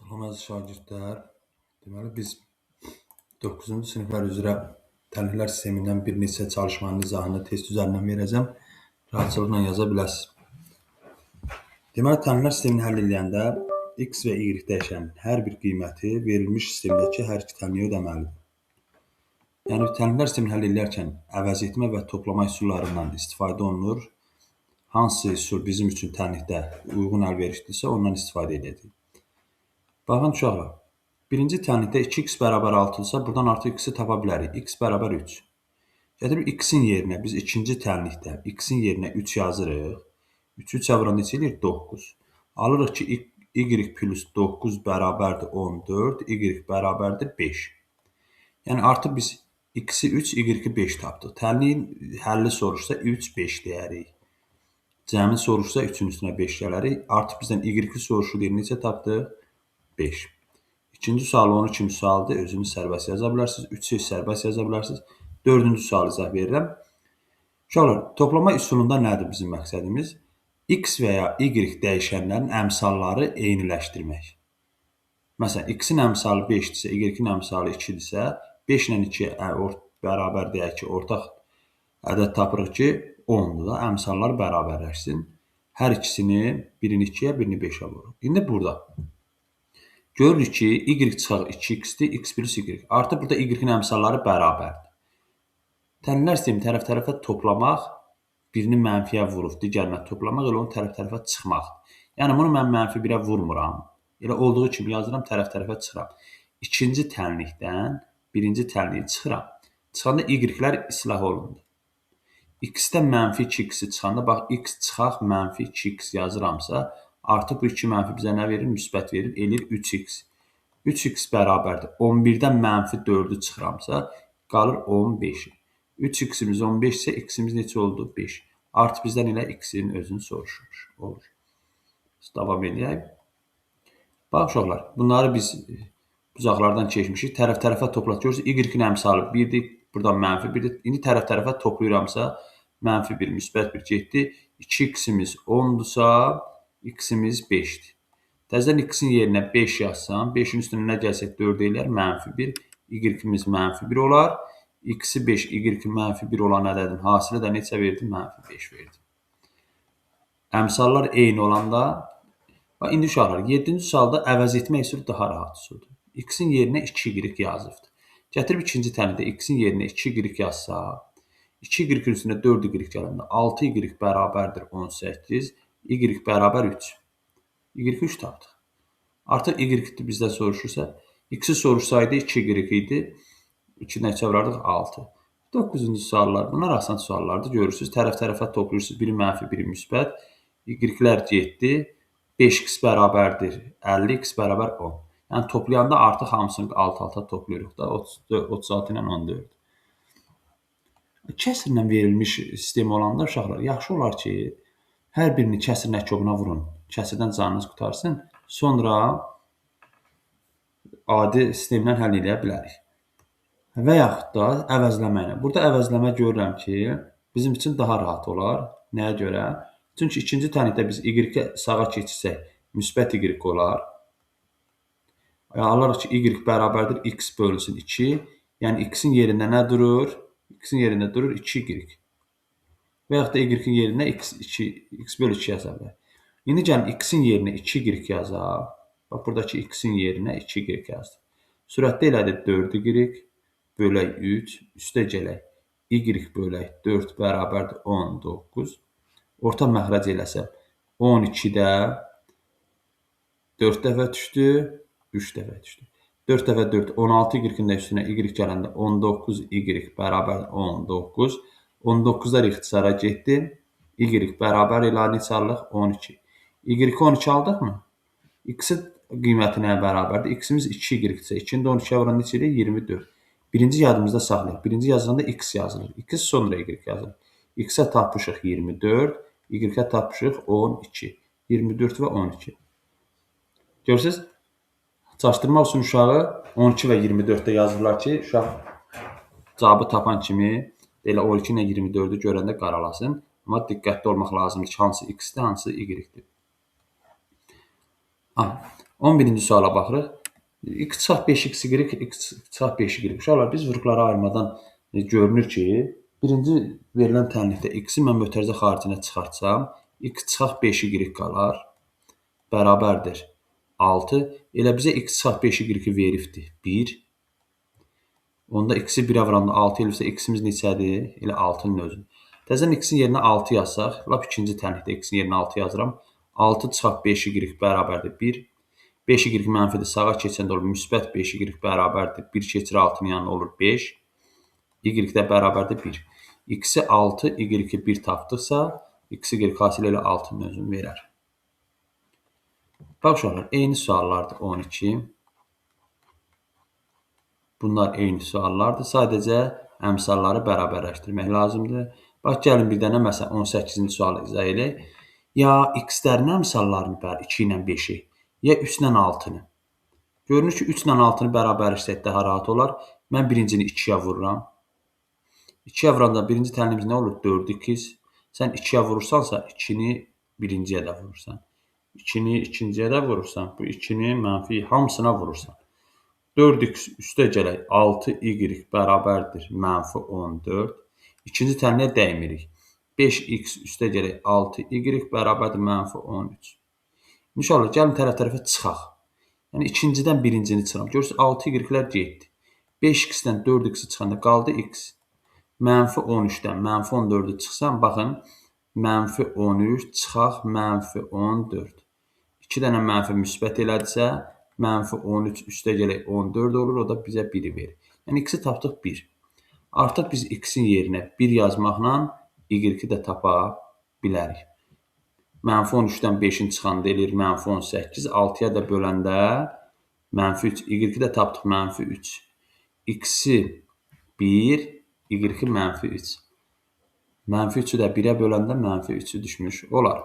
Salam əziz şagirdlər. Deməli biz 9-cu siniflər üzrə təhlillər sistemindən bir neçə çalışmanın izahını test üzərindən verəcəm. Rahatçılıqla yaza biləsiniz. Deməli təhlillər sistemini həll edəndə x və y dəyişənin hər bir qiyməti verilmiş sistemdəki hər iki təlinliyə ödəməlidir. Yəni təhlillər sistemini həll edərkən əvəz etmə və toplama üsullarından istifadə olunur. Hansı üsul bizim üçün təlinlikdə uyğun əlverişlidirsə ondan istifadə edəcəyik. Baxın uşaqlar, birinci təlinlikdə 2x bərabər 6-dırsa, buradan artıq x-i tapa bilərik. X bərabər 3. Gətirib x-in yerinə, biz ikinci təlinlikdə x-in yerinə 3 yazırıq. 3-ü 3-ə vuranda neçə eləyir? 9. Alırıq ki, y plus 9 bərabərdir 14, y bərabərdir 5. Yəni artıq biz x-i 3, y-i 5 tapdıq. Təlinliyin həlli soruşsa 3, 5 deyərik. Cəmi soruşsa 3-ün üstünə 5 gələrik. Artıq bizdən y-i soruşu deyir, neçə tapdıq? 5. İkinci sualı onun kimi sualdır. Özünüz sərbəst yaza bilərsiniz. 3-ü sərbəst yaza bilərsiniz. Dördüncü sualı izah verirəm. Uşaqlar, toplama üsulunda nədir bizim məqsədimiz? X və ya Y dəyişənlərin əmsalları eyniləşdirmək. Məsələn, X-in əmsalı 5-dirsə, Y-in əmsalı 2-dirsə, 5 ilə 2 bərabər deyək ki, ortaq ədəd tapırıq ki, 10-dur da, əmsallar bərabərləşsin. Hər ikisini, birini 2-yə, birini 5-ə vururuq. İndi burada görürük ki, y çıxaq 2x-dir, x plus y. Artıq burada y-in əmsalları bərabərdir. Təlinlər sistemi tərəf-tərəfə toplamaq, birini mənfiyə vurub, digərinə toplamaq, elə onu tərəf-tərəfə çıxmaqdır. Yəni, bunu mən mənfi 1-ə vurmuram. Elə olduğu kimi yazıram, tərəf-tərəfə çıxıram. İkinci təlinlikdən birinci təlinliyi çıxıram. Çıxanda y-lər islah olundu. X-dən mənfi 2x-i çıxanda, bax, x çıxaq mənfi 2x yazıramsa, artıq bu 2 mənfi bizə nə verir? Müsbət verir, eləyir 3x. 3x bərabərdir. 11-dən mənfi 4-ü çıxıramsa, qalır 15. 3x-imiz 15 isə, x-imiz neçə oldu? 5. Artıq bizdən elə x-in özünü soruşur. Olur. Davam edək. Bax, uşaqlar, bunları biz bucaqlardan keçmişik. Tərəf-tərəfə toplatıyoruz. Y-in əmsalı 1-dir, buradan mənfi 1-dir. İndi tərəf-tərəfə toplayıramsa, mənfi 1, müsbət 1 getdi. 2x-imiz 10-dursa, x-imiz 5-dir. Təzədən x-in yerinə 5 yazsam, 5-in üstünə nə gəlsək 4 eləyər, mənfi 1. Y-imiz mənfi 1 olar. X-i 5, y-i mənfi 1 olan ədədin hasili də neçə verdi? Mənfi 5 verdi. Əmsallar eyni olanda, indi uşaqlar, 7-ci sualda əvəz etmək üsulu daha rahat üsuldur. X-in yerinə 2y yazıbdır. Gətirib ikinci təlimdə x-in yerinə 2y yazsa, 2y-in üstünə 4y gələndə 6y bərabərdir 18, y bərabər 3. Y 3 tapdıq. Artıq y bizdən soruşursa, x-i soruşsaydı 2y idi, 2 nəticə vurardıq 6. 9-cu suallar, bunlar asan suallardır. Görürsünüz, tərəf-tərəfə toplayırsınız, biri mənfi, biri müsbət. Y-lər getdi, 5x bərabərdir 50, x bərabər 10. Yəni toplayanda artıq hamısını alt-alta toplayırıq da, 36 ilə 14. Kəsrlə verilmiş sistem olanda uşaqlar, yaxşı olar ki, hər birini kəsr nəkobuna vurun. Kəsrdən canınız qutarsın. Sonra adi sistemlə həll edə bilərik. Və yaxud da əvəzləmə ilə. Burada əvəzləmə görürəm ki, bizim üçün daha rahat olar. Nəyə görə? Çünki ikinci təlimdə biz y-i sağa keçirsək, müsbət y olar. Alırıq ki, y bərabərdir x bölünsün 2. Yəni, x-in yerində nə durur? X-in yerində durur 2y. Və yaxud da y-in yerinə x bölü 2 yaza bilər. İndi gəlin, x-in yerinə 2y yazaq. Bax, buradakı x-in yerinə 2y yazdı. Sürətdə elədir 4y bölək 3, üstə gələk y bölək 4 bərabərdir 19. Orta məxrəc eləsəm 12-də 4 dəfə düşdü, 3 dəfə düşdü. 4 dəfə 4, 16 y-in üstünə y gələndə 19y bərabərdir 19. 19-lar ixtisara getdi. Y bərabər elə neçə alırıq? 12. Y-i 12 aldıqmı? X-i qiyməti nəyə bərabərdir? X-imiz 2y-dirsə, 2-ni də 12-yə vuran neçə eləyir? 24. Birinci yadımızda saxlayaq. Birinci yazılanda x yazılır. X sonra y yazılır. X-ə tapmışıq 24, y-ə tapmışıq 12. 24 və 12. Görürsünüz? Çaşdırmaq üçün uşağı 12 və 24-də yazırlar ki, uşaq cavabı tapan kimi elə 12 ilə 24-ü görəndə qaralasın. Amma diqqətli olmaq lazımdır ki, hansı x-dir, hansı y-dir. 11-ci suala baxırıq. X çıxaq 5x y, x çıxaq 5y. Uşaqlar, biz vurğuları ayırmadan görünür ki, birinci verilən tənlikdə x-i mən mötərizə xaricinə çıxartsam, x çıxaq 5y qalar, bərabərdir 6. Elə bizə x çıxaq 5y veribdir 1. Onda x-i 1-ə vuranda 6 elibsə, x-imiz neçədir? Elə 6-nın özü. Təzədən x-in yerinə 6 yazsaq, lap ikinci tənlikdə x-in yerinə 6 yazıram. 6 çıxaq 5y bərabərdir 1. 5y mənfidir, sağa keçəndə olur müsbət 5y bərabərdir 1 keçir 6-nın yanına olur 5. Y də bərabərdir 1. X-i 6, y-i 1 tapdıqsa, x-i hasilə ilə 6-nın özünü verər. Bax uşaqlar, eyni suallardır 12. Bunlar eyni suallardır. Sadəcə əmsalları bərabərləşdirmək lazımdır. Bax, gəlin bir dənə məsələn 18-ci sualı izah edək. Ya x-lərin əmsallarını 2 ilə 5-i, ya 3 ilə 6-nı. Görünür ki, 3 ilə 6-nı bərabərləşsək daha rahat olar. Mən birincini 2-yə vururam. 2-yə vuranda birinci tənlimiz nə olur? 4x. Sən 2-yə vurursansa, 2-ni birinciyə də vurursan. 2-ni ikinciyə də vurursan. Bu 2-ni mənfi hamısına vurursan. 4x üstə gələk 6y bərabərdir mənfi 14. İkinci tənliyə dəymirik. 5x üstə gələk 6y bərabərdir mənfi 13. İnşallah gəlin tərəf-tərəfə çıxaq. Yəni ikincidən birincini çıxıram. Görürsünüz 6y-lər getdi. 5x-dən 4x çıxanda qaldı x. Mənfi 13-dən mənfi 14-ü çıxsam, baxın, mənfi 13 çıxaq mənfi 14. 2 dənə mənfi müsbət elədirsə, mənfi 13 üstə gələk 14 olur, o da bizə 1-i verir. Yəni x-i tapdıq 1. Artıq biz x-in yerinə 1 yazmaqla y-i də tapa bilərik. Mənfi 13-dən 5-in çıxanda eləyir mənfi 18, 6-ya da böləndə mənfi 3, y-i də tapdıq mənfi 3. X-i 1, y-i mənfi 3. Mənfi 3-ü də 1-ə böləndə mənfi 3-ü düşmüş olar.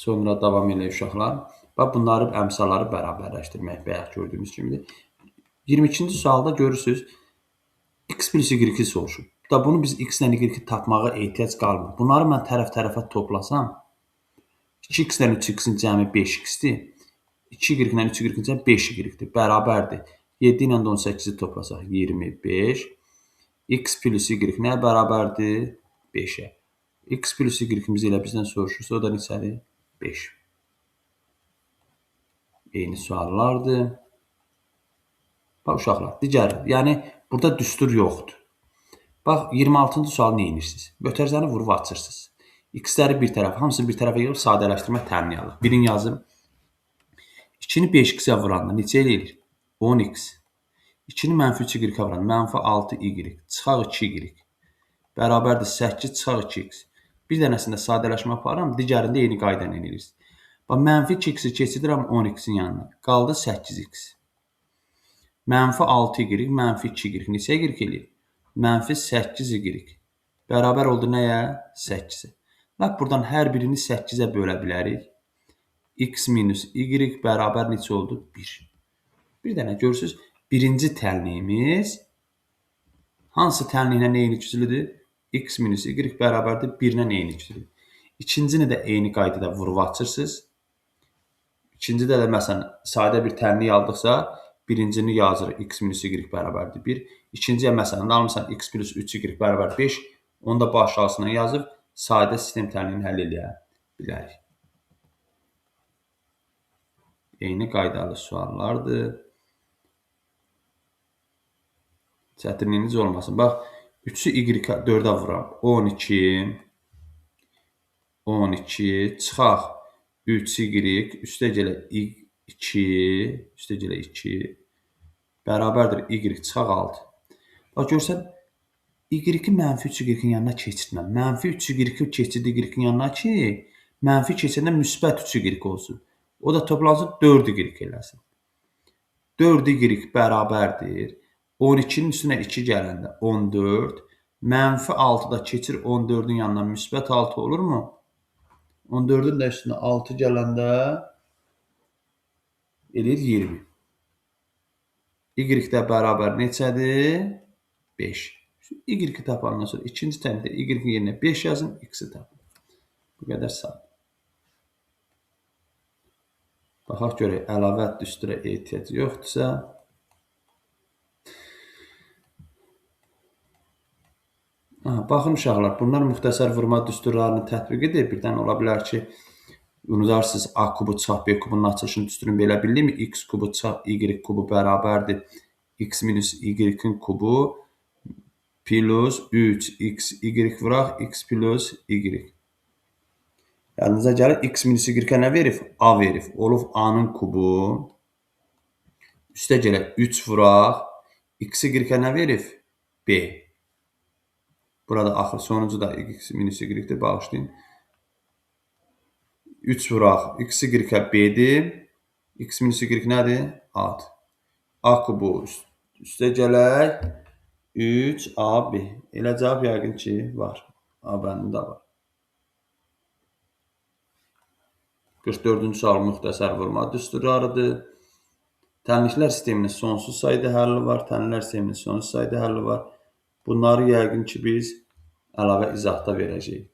Sonra davam edək uşaqlar. Bax, bunları əmsalları bərabərləşdirmək bayaq gördüyümüz kimidir. 22-ci sualda görürsünüz, x plus y soruşur. Da bunu biz x ilə y tapmağa ehtiyac qalmır. Bunları mən tərəf-tərəfə toplasam, 2x ilə 3x-in cəmi 5x-dir. 2y ilə 3y-in cəmi 5y-dir. Bərabərdir. 7 ilə 18-i toplasaq 25. X plus y nəyə bərabərdir? 5-ə. X plus y-imiz ilə bizdən soruşursa, o da neçədir? 5. Eyni suallardır. Bax, uşaqlar, digər, yəni burada düstur yoxdur. Bax, 26-cı sual nə edirsiniz? Mötərizəni vurub açırsınız. X-ləri bir tərəf, hamısı bir tərəfə yığıb sadələşdirmə təmini alır. Birini yazım. 2-ni 5x-ə vuranda neçə eləyir? 10x. 2-ni mənfi 3y-ə vuranda mənfi 6y. Çıxaq 2y. Bərabərdir 8 çıxaq 2x. Bir dənəsində sadələşmə aparıram, digərində eyni qayda ilə edirsiniz. Bax, mənfi 2x-i keçidirəm 10x-in yanına. Qaldı 8x. Mənfi 6y, mənfi 2y. Neçə y eləyir? Mənfi 8y. Bərabər oldu nəyə? 8-ə. Bax, buradan hər birini 8-ə bölə bilərik. X minus y bərabər neçə oldu? 1. Bir dənə görürsünüz, birinci tənliyimiz hansı tənliyinə eyni güclüdür? X minus y bərabərdir 1-lə eyni güclüdür. İkincini də eyni qaydada vurub açırsınız. İkincidə də məsələn, sadə bir tənlik aldıqsa, birincini yazırıq, x minus y bərabərdir 1. İkinciyə məsələn, almışsan x plus 3y bərabər 5. Onu da baş aşağısına yazıb, sadə sistem tənliyini həll edə bilərik. Eyni qaydalı suallardır. Çətinliyiniz olmasın. Bax, 3-ü y 4-ə vuram. 12. 12 çıxaq 3y üstə gələ 2 üstə gələ 2 bərabərdir y çıxaq 6. Bax, görsən, y-i mənfi 3y-in yanına keçirməm. Mənfi 3y keçirdi y-in yanına ki, mənfi keçəndə müsbət 3y olsun. O da toplansın 4y eləsin. 4y bərabərdir. 12-nin üstünə 2 gələndə 14. Mənfi 6-da keçir 14-ün yanına müsbət 6 olurmu? 14-ün də üstünə 6 gələndə eləyir 20. Y də bərabər neçədir? 5. Y tapandan sonra ikinci tənlikdə y-in yerinə 5 yazın, x-i tapın. Bu qədər sadə. Baxaq görək, əlavə düstura ehtiyac yoxdursa. Baxın uşaqlar, bunlar müxtəsər vurma düsturlarını tətbiq edir. Birdən ola bilər ki, unudarsınız A kubu çıxaq B kubunun açılışını düsturunu belə bildikmi? X kubu çıxaq Y kubu bərabərdir. X minus Y-in kubu plus 3x Y vuraq, X plus Y. Yadınıza gəlir, X minus Y-ə nə verib? A verib. Olub A-nın kubu. Üstə gələk 3 vuraq. X Y-ə nə verib? B. Burada axır sonuncu da X minus Y-dir. Bağışlayın. 3 vuraq. X Y B-dir. X minus Y nədir? A-dır. A kubu üstə gələk. 3AB. Elə cavab yəqin ki, var. A bəndində var. 44-cü sual müxtəsər vurma düsturlarıdır. Tənliklər sisteminin sonsuz sayda həlli var. Tənliklər sisteminin sonsuz sayda həlli var. Bunları yəqin ki, biz əlavə izahda verəcəyik.